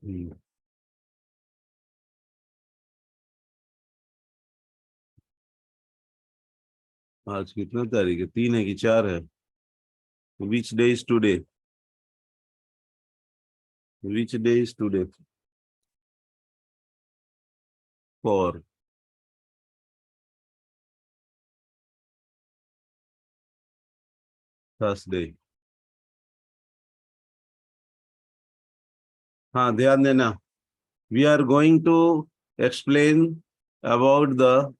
आज कितना तारीख है? 3 है कि 4 है? Which day is today? Which day is today? 4 Thursday. हाँ, ध्यान देना। We are going to explain about the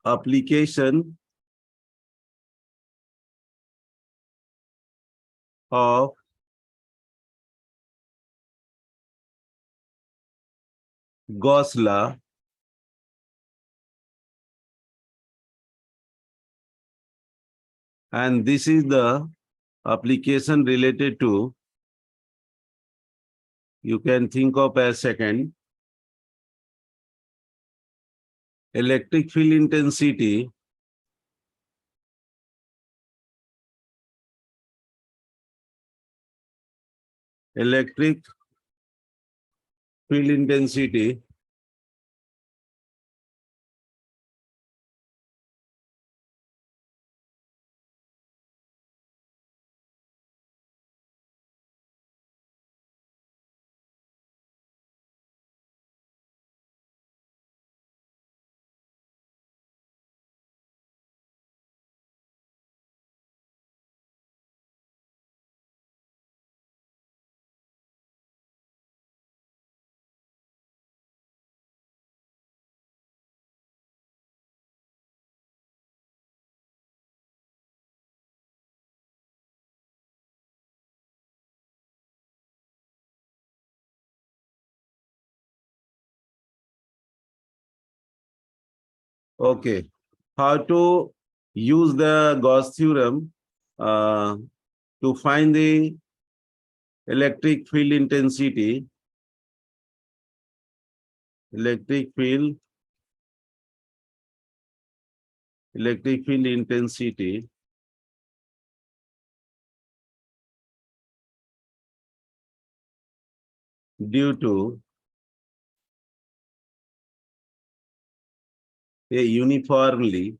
application of Gauss law and this is the application related to, you can think of as second, electric field intensity electric field intensity okay. How to use the Gauss theorem to find the electric field intensity, electric field intensity due to a uniformly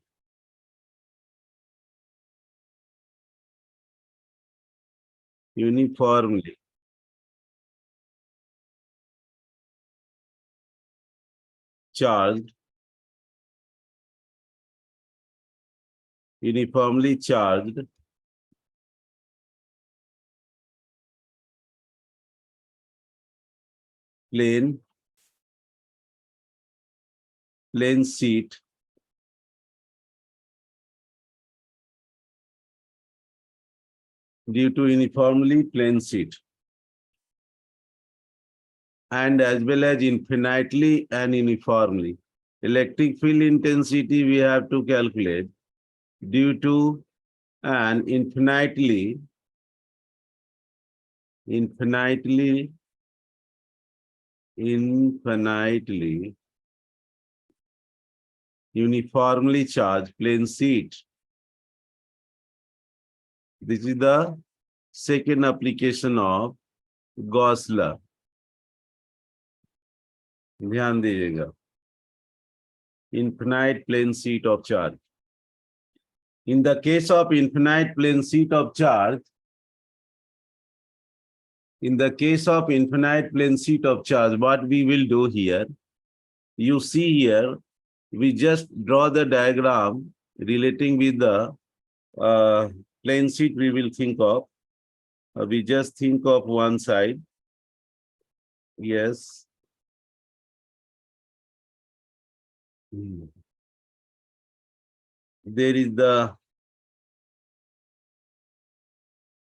charged uniformly charged plane sheet due to uniformly plane sheet, and as well as infinitely and uniformly. Electric field intensity we have to calculate due to an infinitely uniformly charged plane sheet. This is the second application of Gauss law. ध्यान दीजिएगा. Infinite plane sheet of charge. In the case of infinite plane sheet of charge, what we will do here, you see here, we just draw the diagram relating with the plane sheet we will think of. We just think of one side. Yes. There is the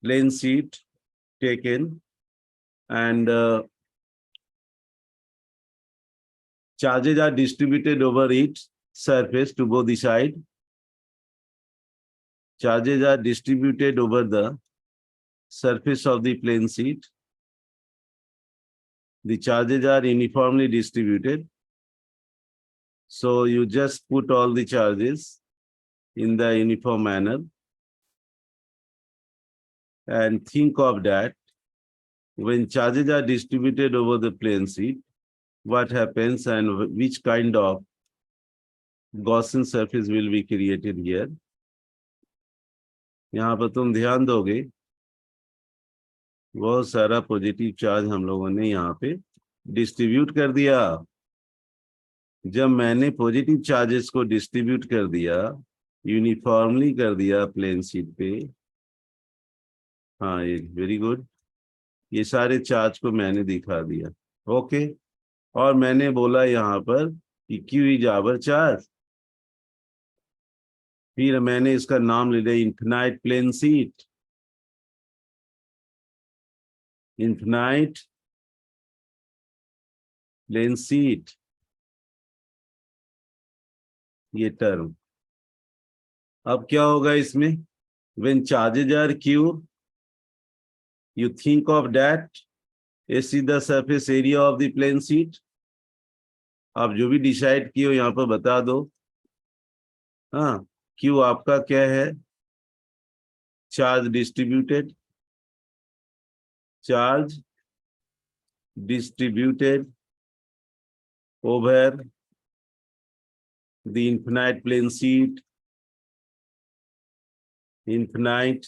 plane sheet taken and charges are distributed over its surface to both the side. Charges are distributed over the surface of the plane sheet. The charges are uniformly distributed. So you just put all the charges in the uniform manner and think of that when charges are distributed over the plane sheet, what happens and which kind of Gaussian surface will be created here? यहाँ पर तुम ध्यान दोगे, बहुत सारा positive charge हम लोगों ने यहाँ पे डिस्ट्रीब्यूट कर दिया। जब मैंने पॉजिटिव चार्जेस को डिस्ट्रीब्यूट कर दिया, यूनिफॉर्मली कर दिया प्लेन शीट पे, हाँ ये वेरी गुड, ये सारे चार्ज को मैंने दिखा दिया। ओके, और मैंने बोला यहाँ पर कि क्यू इज आवर चार्ज, फिर मैंने इसका नाम ले लिया infinite plane sheet, infinite plane sheet, ये टर्म। अब क्या होगा इसमें, when charges are Q, you think of that S is the surface area of the plane sheet. आप जो भी डिसाइड किए हो यहाँ पर बता दो। हाँ, क्यू आपका क्या है, charge distributed, charge distributed over the infinite plane sheet, infinite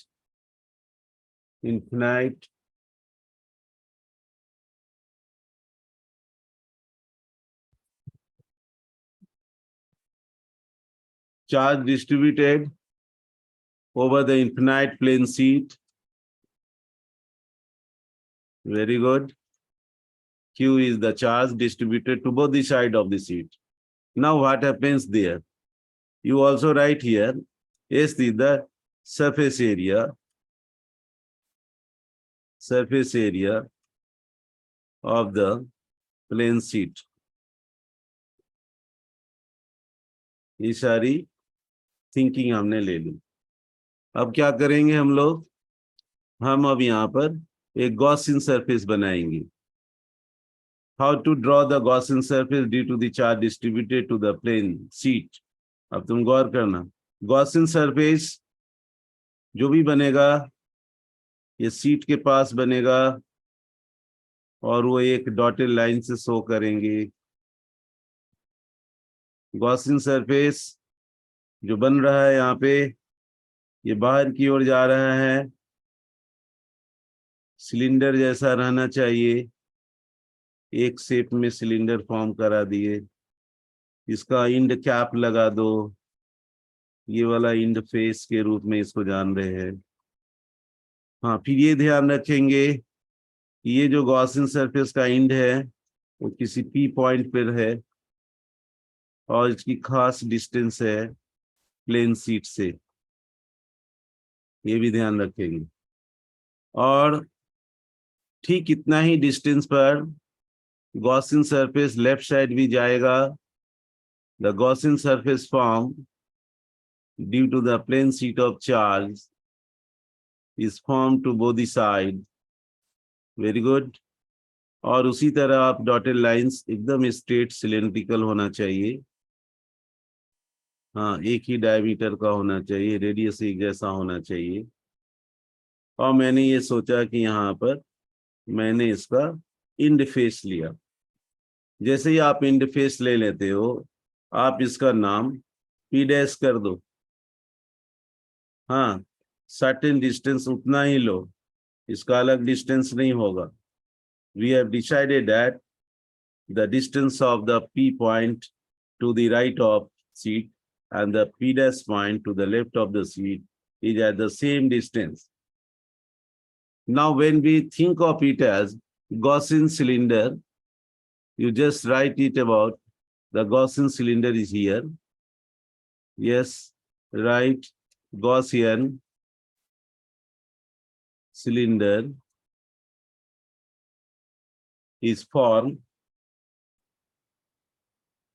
charge distributed over the infinite plane sheet. Very good. Q is the charge distributed to both the side of the sheet. Now what happens there? You also write here, S is the surface area of the plane sheet. ये सारी thinking हमने ले ली। अब क्या करेंगे हम लोग, हम अब यहाँ पर एक गॉसियन सरफेस बनाएंगे। How to draw the Gaussian surface due to the charge distributed to the plane sheet? अब तुम गौर करना, गॉसियन सरफेस जो भी बनेगा ये सीट के पास बनेगा और वो एक डॉटेड लाइन से शो करेंगे। गॉसियन सरफेस जो बन रहा है यहाँ पे, ये बाहर की ओर जा रहा है, सिलेंडर जैसा रहना चाहिए, एक शेप में सिलेंडर फॉर्म करा दिए, इसका इंड कैप लगा दो, ये वाला इंड फेस के रूप में इसको जान रहे हैं। हाँ, फिर ये ध्यान रखेंगे कि ये जो गॉसियन सरफेस का इंड है वो किसी पी पॉइंट पर है और इसकी खास डिस्टेंस है प्लेन शीट से, ये भी ध्यान रखेंगे। और ठीक इतना ही डिस्टेंस पर गॉसियन सरफेस लेफ्ट साइड भी जाएगा। The Gaussian surface form due to the plane sheet of charge is form to both the side. Very good. और उसी तरह आप डॉटेड लाइंस एकदम स्ट्रेट सिलेंड्रिकल होना चाहिए, हाँ एक ही डायमीटर का होना चाहिए, रेडियस एक जैसा होना चाहिए। और मैंने ये सोचा कि यहाँ पर मैंने इसका इंड फेस लिया। जैसे ही आप इंड फेस ले लेते हो, आप इसका नाम पी डैश कर दो। हाँ, सर्टेन डिस्टेंस उतना ही लो, इसका अलग डिस्टेंस नहीं होगा। We have decided that the distance of the P point to the right of sheet and the P dash point to the left of the sheet is at the same distance. Now, when we think of it as Gaussian cylinder, you just write it about the Gaussian cylinder is here. Yes, write Gaussian cylinder is formed.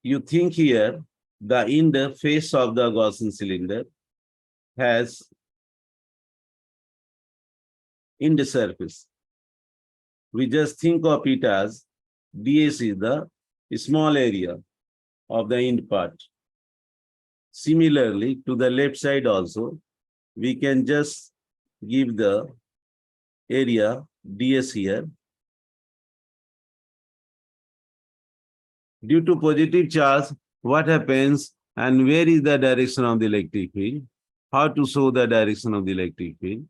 You think here the inner face of the Gaussian cylinder has end surface. We just think of it as ds is the small area of the end part. Similarly, to the left side also, we can just give the area ds here Due to positive charge, what happens and where is the direction of the electric field? How to show the direction of the electric field?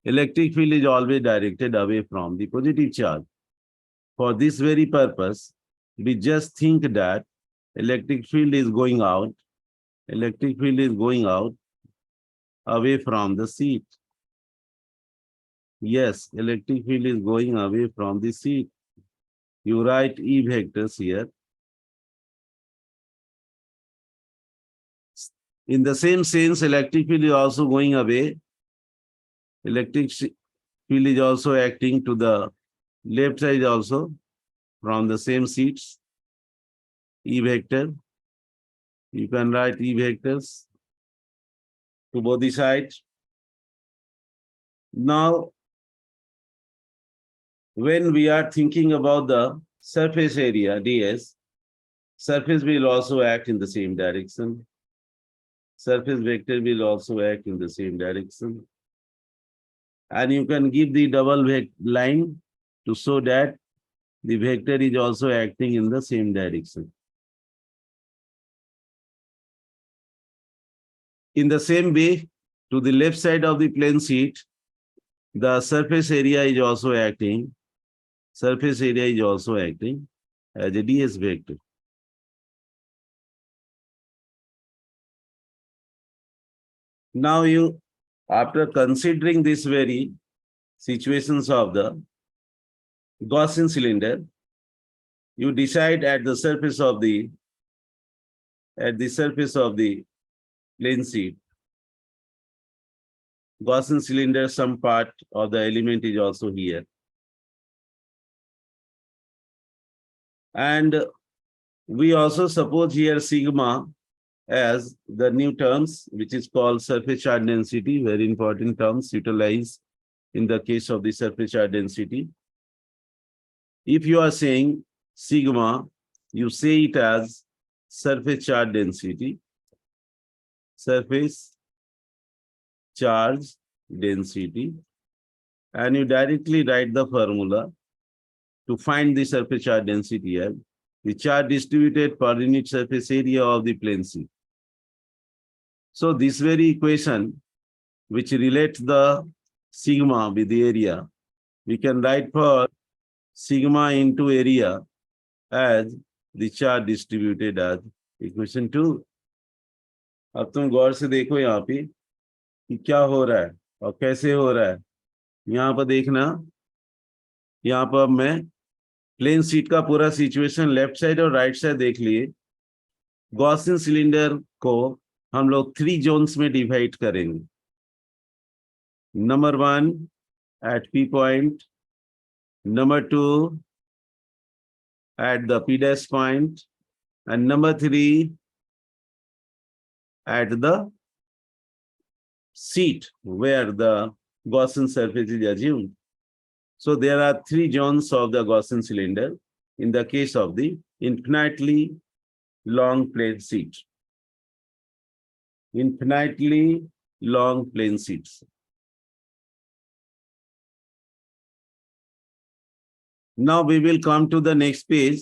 Electric field is always directed away from the positive charge. For this very purpose, we just think that electric field is going out, electric field is going out away from the seat. Yes, electric field is going away from the seat. You write E vectors here. In the same sense, electric field is also going away. Electric field is also acting to the left side also from the same seats. E vector. You can write E vectors to both the sides. Now, when we are thinking about the surface area, ds, surface will also act in the same direction. Surface vector will also act in the same direction. And you can give the double line to show that the vector is also acting in the same direction. In the same way, to the left side of the plane sheet, the surface area is also acting. Surface area is also acting as a ds vector. Now you, after considering these very situations of the Gaussian cylinder, you decide at the surface of the plane sheet, Gaussian cylinder, some part of the element is also here. And we also suppose here sigma as the new terms, which is called surface charge density, very important terms utilized in the case of the surface charge density. If you are saying sigma, you say it as surface charge density, surface charge density, and you directly write the formula to find the surface charge density here, the charge distributed per unit surface area of the plane sheet. So this very equation, which relates the sigma with the area, we can write for sigma into area as the charge distributed as equation 2. अब तुम गौर से देखो यहाँ पे कि क्या हो रहा है और कैसे हो रहा है. यहाँ पर देखना, यहाँ पर मैं प्लेन सीट का पूरा सिचुएशन लेफ्ट साइड और राइट साइड देख लिए. गॉसियन सिलेंडर को हम लोग 3 जोन्स में डिवाइड करेंगे. Number 1 at P point, number 2 at the P dash point, and number 3 at the seat where the Gaussian surface is assumed. So there are 3 zones of the Gaussian cylinder in the case of the infinitely long plane sheet. Infinitely long plane sheets. Now we will come to the next page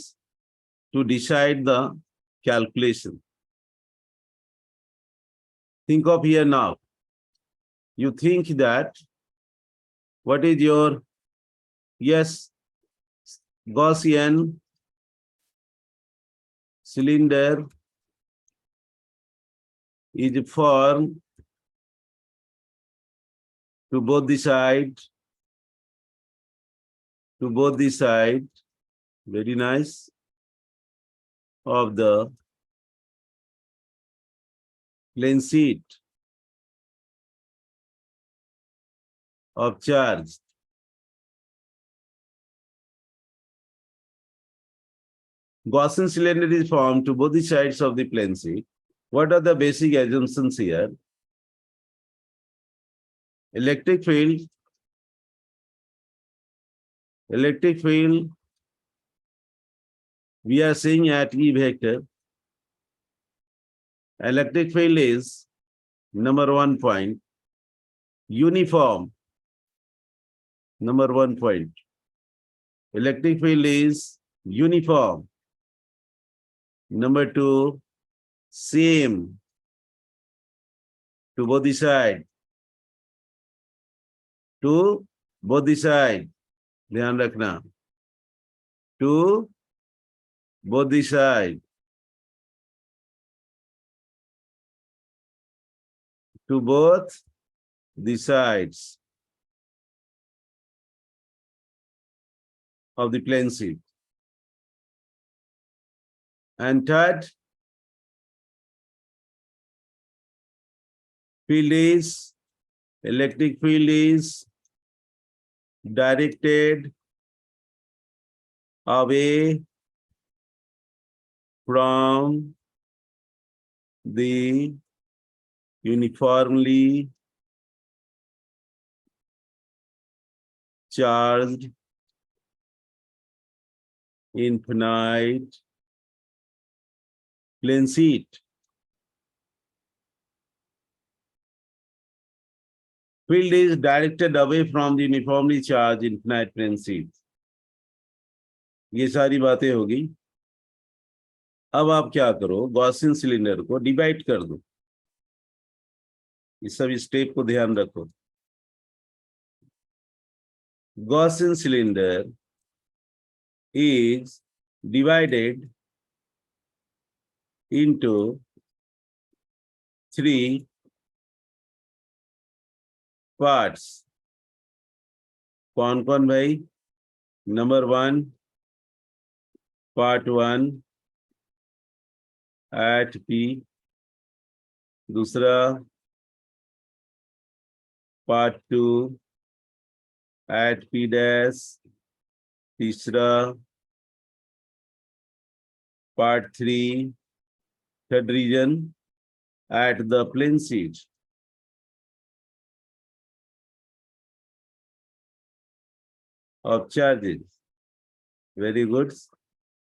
to decide the calculation. Think of here now. You think that what is your, yes, Gaussian cylinder is formed to both the sides, very nice, of the plane sheet of charge. Gaussian cylinder is formed to both the sides of the plane sheet. What are the basic assumptions here? Electric field, we are saying at E vector, electric field is number 1 point, uniform, number 1 point. Electric field is uniform. Number two, same to both the side. To both the side. ध्यान रखना. To both the side. To both the sides of the plane sheet. And third, field is, electric field is directed away from the uniformly charged infinite plane sheet. Field is directed away from the uniformly charged infinite plane sheet. ये सारी बातें होगी. अब आप क्या करो, Gaussian cylinder को divide कर दो. इस सब स्टेप को ध्यान रखो. Gaussian cylinder is divided into three parts. कौन कौन भाई? Number one, part one at P. दूसरा part two at P dash. तीसरा part three, third region at the plane sheet. Of charges. Very good.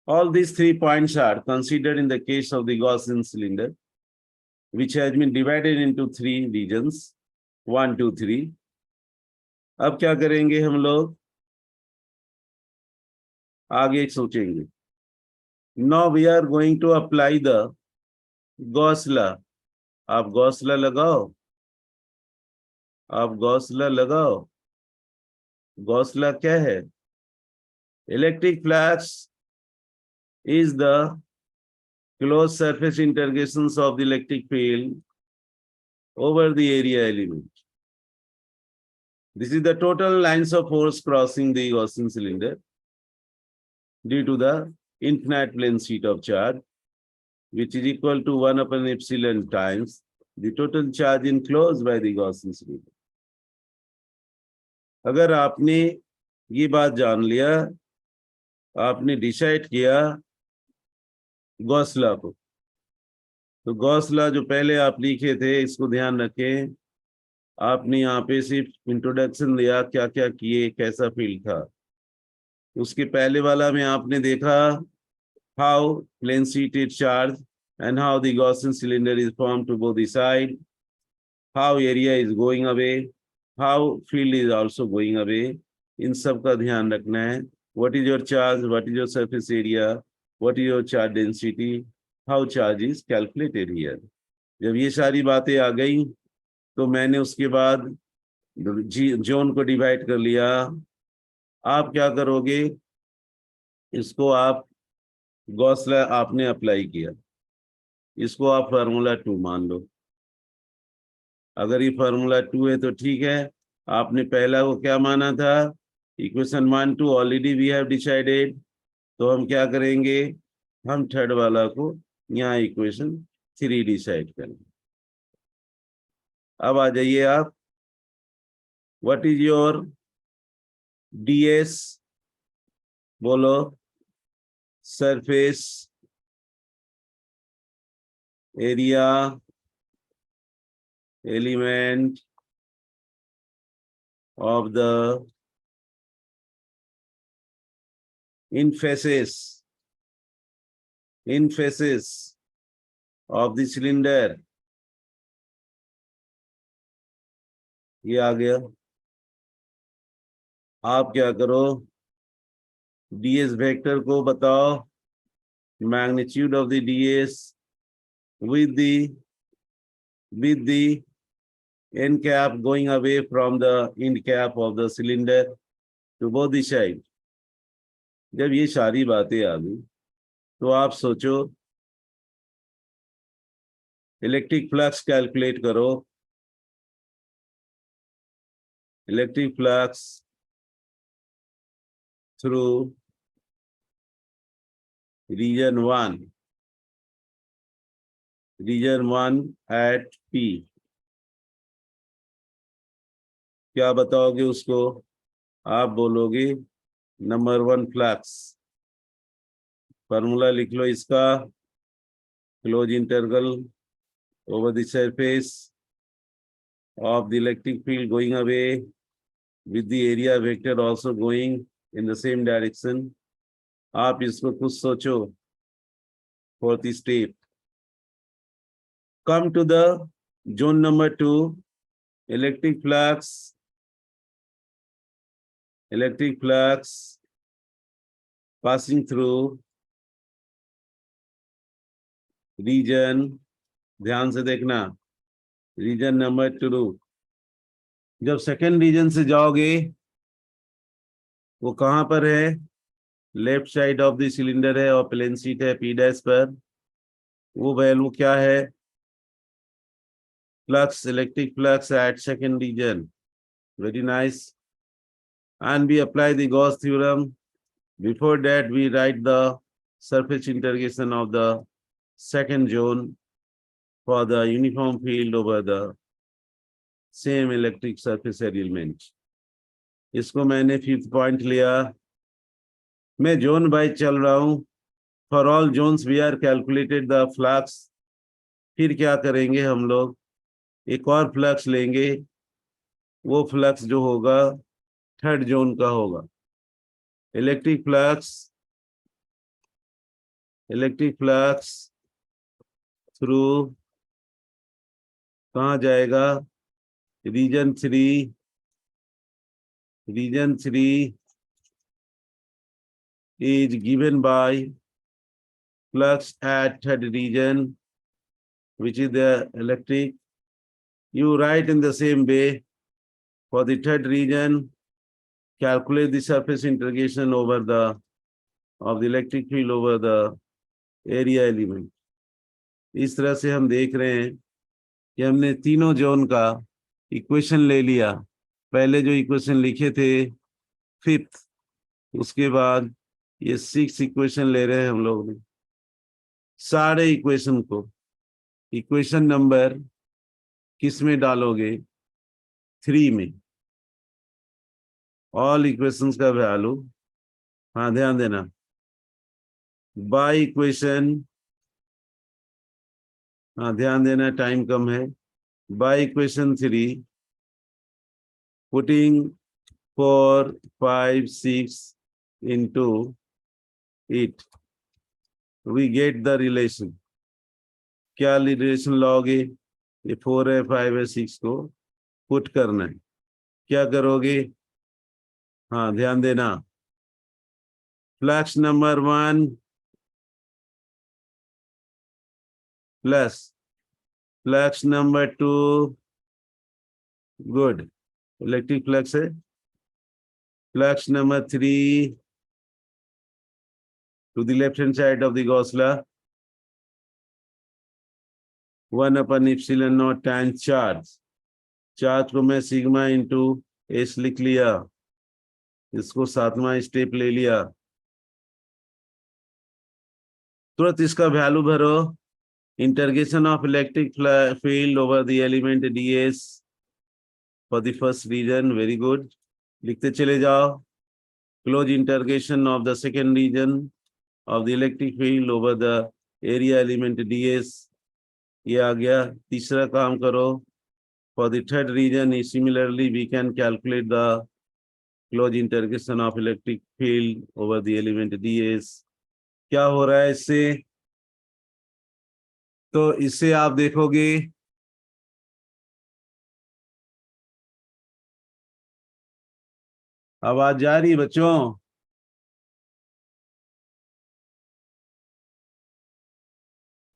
All these 3 points are considered in the case of the Gaussian cylinder, which has been divided into 3 regions, 1, 2, 3. अब क्या करेंगे हम लोग? आगे सोचेंगे. Now we are going to apply the Gauss law. आप Gauss law लगाओ. आप गॉस लॉ लगाओ. गॉस लॉ क्या है? Electric flux is the closed surface integrations of the electric field over the area element. This is the total lines of force crossing the Gaussian cylinder due to the infinite plane sheet of charge, which is equal to 1 upon epsilon times the total charge enclosed by the Gaussian cylinder. अगर आपने ये बात जान लिया, आपने decide किया Gauss law को, तो गॉस लॉ जो पहले आप लिखे थे इसको ध्यान रखें. आपने यहाँ पे सिर्फ इंट्रोडक्शन दिया, क्या क्या किए, कैसा फील्ड था. उसके पहले वाला में आपने देखा how plane sheet is charge and how the Gaussian cylinder is formed to both the side, how area is going away, how field is also going away. इन सब का ध्यान रखना है. What is your charge, what is your surface area, what is your charge density, how charge is calculated here. जब ये सारी बातें आ गई तो मैंने उसके बाद जोन को डिवाइड कर लिया. आप क्या करोगे? इसको आप गॉस लॉ आपने अप्लाई किया, इसको आप फार्मूला 2 मान लो. अगर ये फार्मूला 2 है तो ठीक है. आपने पहला को क्या माना था? Equation 1, 2 already we have decided. तो हम क्या करेंगे? हम थर्ड वाला को यहाँ इक्वेशन 3 डिसाइड करेंगे. अब आ जाइए आप. What is your DS? बोलो. Surface area element of the in faces of the cylinder. ये आ गया. आप क्या करो? डीएस वेक्टर को बताओ. magnitude of the ds with the end cap going away from the end cap of the cylinder to both the side. जब ये सारी बातें आ गई तो आप सोचो, इलेक्ट्रिक फ्लक्स कैलकुलेट करो. Electric flux through region 1 at P. क्या बताओगे उसको? आप बोलोगे नंबर 1 फ्लक्स. फॉर्मूला लिख लो इसका. Close interval over the surface of the electric field going away with the area vector also going in the same direction. आप इसको कुछ सोचो. Fourth step. Come to the zone number 2. Electric flux passing through region. ध्यान से देखना. Region number 2. जब second reason से जाओगे वो कहां पर है? Left side of the cylinder है और प्लेन शीट है P डैश पर. वो वैल्यू क्या है? Flux, electric flux at second region. Very nice. And we apply the Gauss theorem. Before that, we write the surface integration of the second zone for the uniform field over the same electric surface element. इसको मैंने 5th point लिया. मैं zone bye चल रहा हूं. For all zones we are calculated the flux. फिर क्या करेंगे हम लोग? एक और फ्लक्स लेंगे. वो फ्लक्स जो होगा थर्ड जोन का होगा. इलेक्ट्रिक फ्लक्स थ्रू कहाँ जाएगा? Region 3 is given by flux at third region, which is the electric. You write in the same way. For the third region, calculate the surface integration over the of the electric field over the area element. इस तरह से हम देख रहे हैं कि हमने तीनों जोन का इक्वेशन ले लिया. पहले जो इक्वेशन लिखे थे 5th, उसके बाद ये 6th इक्वेशन ले रहे हैं हम लोग ने. सारे इक्वेशन को इक्वेशन नंबर किस में डालोगे? 3 में. ऑल इक्वेशंस का वैल्यू. हाँ, ध्यान देना. By equation. हाँ, ध्यान देना, टाइम कम है. By equation 3, putting 4, 5, 6 into it, we get the relation. क्या रिलेशन लाओगे? ये 4 है, 5 है, 6 को पुट करना है. क्या करोगे? हाँ, ध्यान देना. Flux number 1 plus flux number 2. Good. Electric flux है. Flux number 3 to the left hand side of the Gauss law. 1/epsilon naught times charge. Charge को मैं सिग्मा इंटू एस लिख लिया. इसको 7वां स्टेप ले लिया. तुरंत इसका वैल्यू भरो. Integration of electric field over the element ds for the first region. Very good. लिखते चले जाओ. Close integration of the second region of the electric field over the area element ds. ये आ गया. तीसरा काम करो. For the third region similarly we can calculate the close integration of electric field over the element ds. क्या हो रहा है इससे? तो इससे आप देखोगे आवाज जा रही है बच्चों?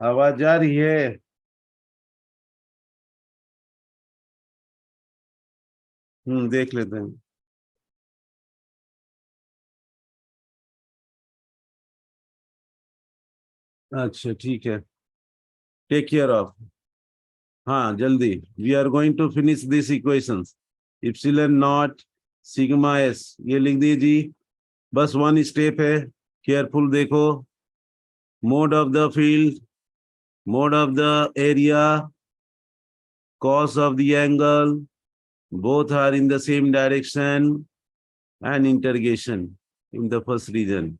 आवाज आ रही है? देख लेते हैं। अच्छा ठीक है। Take care of. हाँ जल्दी। We are going to finish this equations. Epsilon naught sigma S, ये लिख दीजिए। बस वन स्टेप है, केयरफुल देखो। Mod of the field, mod of the area, cos of the angle, both are in the same direction, and integration in the first region.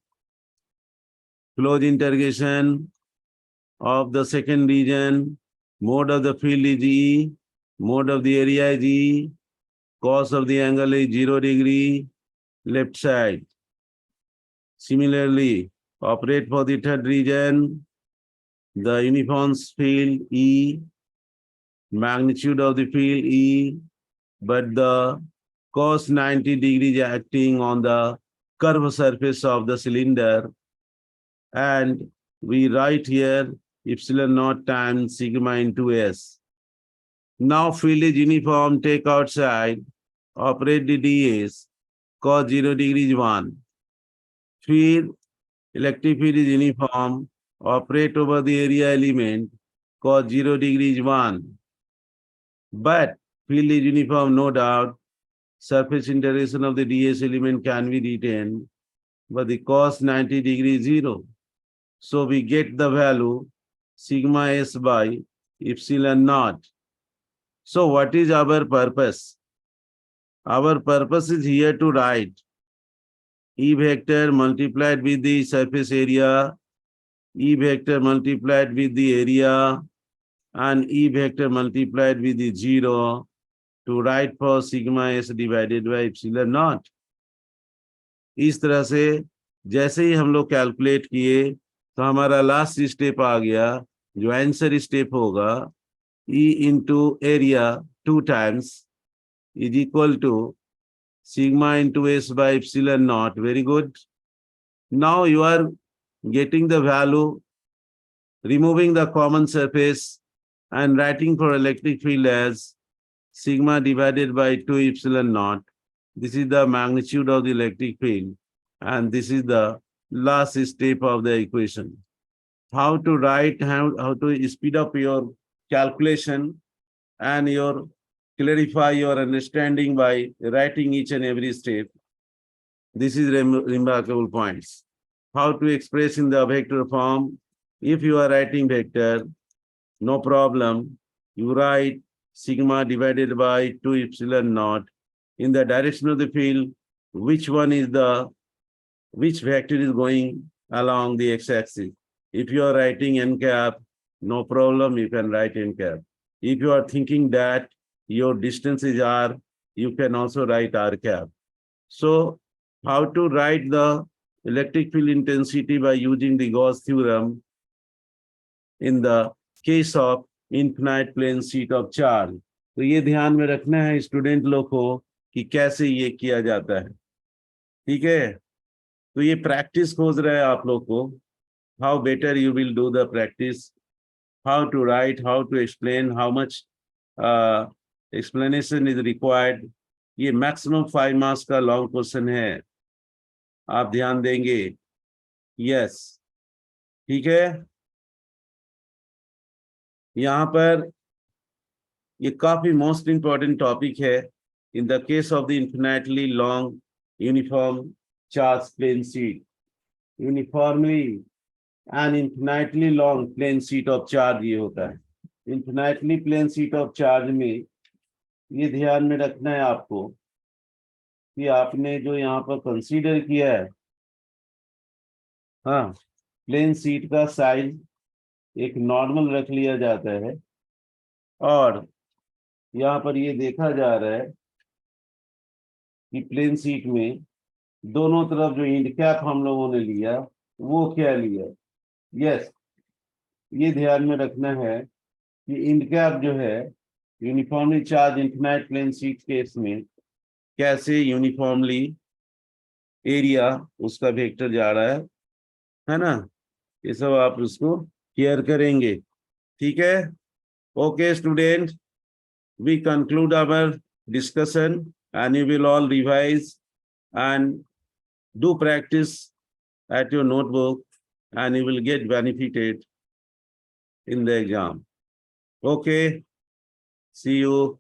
Close integration of the second region, mode of the field is E, mode of the area is E, cos of the angle is 0 degree, left side. Similarly, operate for the third region, the uniform field E, magnitude of the field E, but the cos 90 degrees acting on the curved surface of the cylinder, and we write here epsilon naught times sigma into S. Now field is uniform, take outside, operate the ds, cos 0 degrees 1. Field, electric field is uniform, operate over the area element, cos 0 degrees 1. But field is uniform, no doubt. Surface integration of the ds element can be retained, but the cos 90 degrees 0. So we get the value sigma s by epsilon naught. So what is our purpose? Our purpose is here to write E vector multiplied with the surface area, E vector multiplied with the area, and E vector multiplied with the 0 to write for sigma s divided by epsilon naught. इस तरह से जैसे ही हम लोग calculate किए तो हमारा last step आ गया, जो आंसर स्टेप होगा E into area 2 times is equal to sigma into s by epsilon naught. Very good. Now you are getting the value, removing the common surface and writing for electric field as sigma divided by 2 epsilon naught. This is the magnitude of the electric field, and this is the last step of the equation. How to write, how to speed up your calculation and your clarify your understanding by writing each and every step. This is remarkable points. How to express in the vector form. If you are writing vector, no problem. You write sigma divided by 2 epsilon naught in the direction of the field, which vector is going along the x-axis. If you are writing n cap, no problem, you can write n cap. If you are thinking that your distance is r, you can also write r cap. So how to write the electric field intensity by using the Gauss theorem in the case of infinite plane sheet of charge. तो ये ध्यान में रखना है student लोग को कि कैसे ये किया जाता है। ठीक है, तो ये प्रैक्टिस खोज रहे हैं आप लोग को। How better you will do the practice, how to write, how to explain, how much explanation is required. ये मैक्सिमम 5 मार्क्स का लॉन्ग क्वेश्चन है, आप ध्यान देंगे। यस, ठीक है। यहाँ पर ये काफी मोस्ट इंपॉर्टेंट टॉपिक है। In the case of the infinitely long uniform charge plane sheet, uniformly and infinitely long plane sheet of charge ये होता है। Infinitely plane sheet of charge में ये ध्यान में रखना है आपको कि आपने जो यहाँ पर कंसीडर किया है, हाँ, प्लेन शीट का साइज एक नॉर्मल रख लिया जाता है, और यहाँ पर ये देखा जा रहा है कि प्लेन शीट में दोनों तरफ जो इंड कैप हम लोगों ने लिया वो क्या लिया। यस, ये ध्यान में रखना है कि इंड कैप जो है uniformly charge infinite plane sheet case में कैसे यूनिफॉर्मली एरिया उसका वेक्टर जा रहा है ना। ये सब आप उसको केयर करेंगे, ठीक है? Okay student, we conclude our discussion and you will all revise and do practice at your notebook and you will get benefited in the exam. Okay, see you.